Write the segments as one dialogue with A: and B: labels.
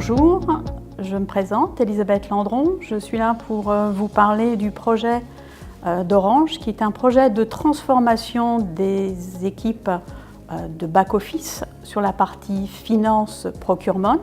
A: Bonjour, je me présente, Elisabeth Landron. Je suis là pour vous parler du projet d'Orange, qui est un projet de transformation des équipes de back-office sur la partie finance procurement.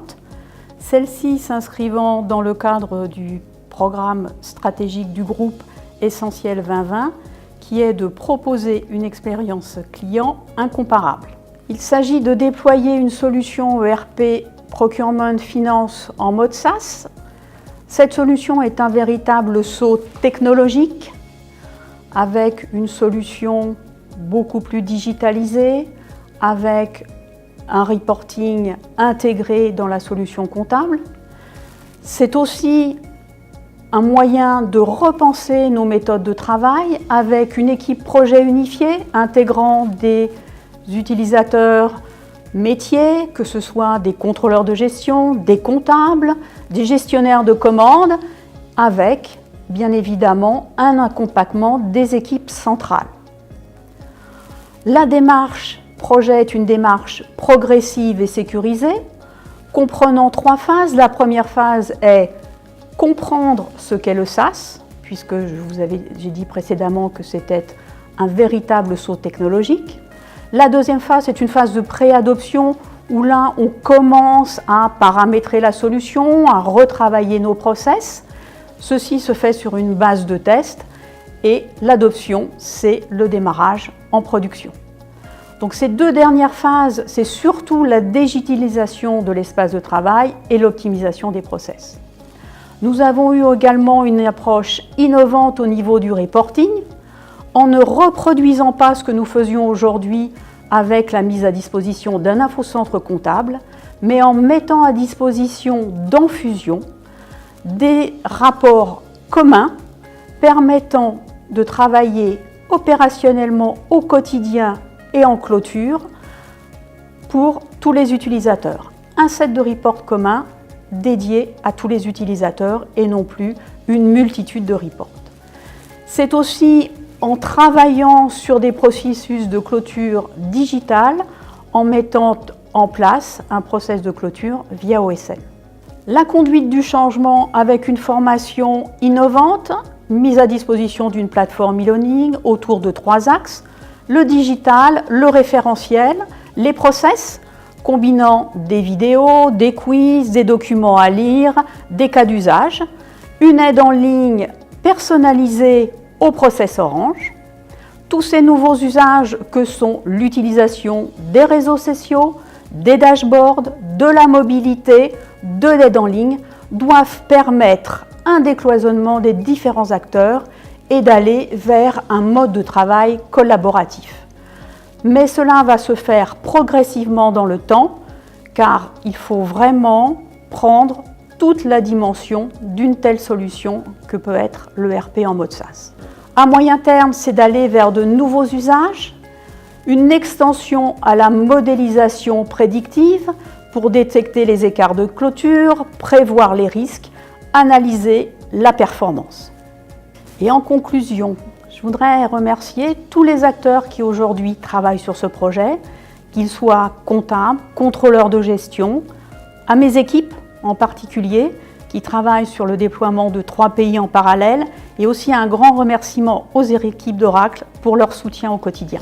A: Celle-ci s'inscrivant dans le cadre du programme stratégique du groupe Essentiel 2020, qui est de proposer une expérience client incomparable. Il s'agit de déployer une solution ERP Procurement Finance en mode SaaS. Cette solution est un véritable saut technologique avec une solution beaucoup plus digitalisée, avec un reporting intégré dans la solution comptable. C'est aussi un moyen de repenser nos méthodes de travail avec une équipe projet unifiée intégrant des utilisateurs métiers, que ce soit des contrôleurs de gestion, des comptables, des gestionnaires de commandes, avec bien évidemment un accompagnement des équipes centrales. La démarche projet est une démarche progressive et sécurisée, comprenant 3 phases. La première phase est comprendre ce qu'est le SaaS, puisque j'ai dit précédemment que c'était un véritable saut technologique. La deuxième phase est une phase de pré-adoption où là on commence à paramétrer la solution, à retravailler nos process. Ceci se fait sur une base de test et l'adoption, c'est le démarrage en production. Donc ces 2 dernières phases, c'est surtout la digitalisation de l'espace de travail et l'optimisation des process. Nous avons eu également une approche innovante au niveau du reporting, en ne reproduisant pas ce que nous faisions aujourd'hui avec la mise à disposition d'un infocentre comptable, mais en mettant à disposition dans Fusion des rapports communs permettant de travailler opérationnellement au quotidien et en clôture pour tous les utilisateurs. Un set de reports communs dédié à tous les utilisateurs et non plus une multitude de reports. C'est aussi en travaillant sur des processus de clôture digitale, en mettant en place un process de clôture via OSM. La conduite du changement avec une formation innovante, mise à disposition d'une plateforme e-learning autour de 3 axes, le digital, le référentiel, les process, combinant des vidéos, des quiz, des documents à lire, des cas d'usage, une aide en ligne personnalisée au process Orange, tous ces nouveaux usages que sont l'utilisation des réseaux sociaux, des dashboards, de la mobilité, de l'aide en ligne, doivent permettre un décloisonnement des différents acteurs et d'aller vers un mode de travail collaboratif. Mais cela va se faire progressivement dans le temps, car il faut vraiment prendre toute la dimension d'une telle solution que peut être l'ERP en mode SaaS. À moyen terme, c'est d'aller vers de nouveaux usages, une extension à la modélisation prédictive pour détecter les écarts de clôture, prévoir les risques, analyser la performance. Et en conclusion, je voudrais remercier tous les acteurs qui aujourd'hui travaillent sur ce projet, qu'ils soient comptables, contrôleurs de gestion, à mes équipes en particulier, qui travaillent sur le déploiement de 3 pays en parallèle, et aussi un grand remerciement aux équipes d'Oracle pour leur soutien au quotidien.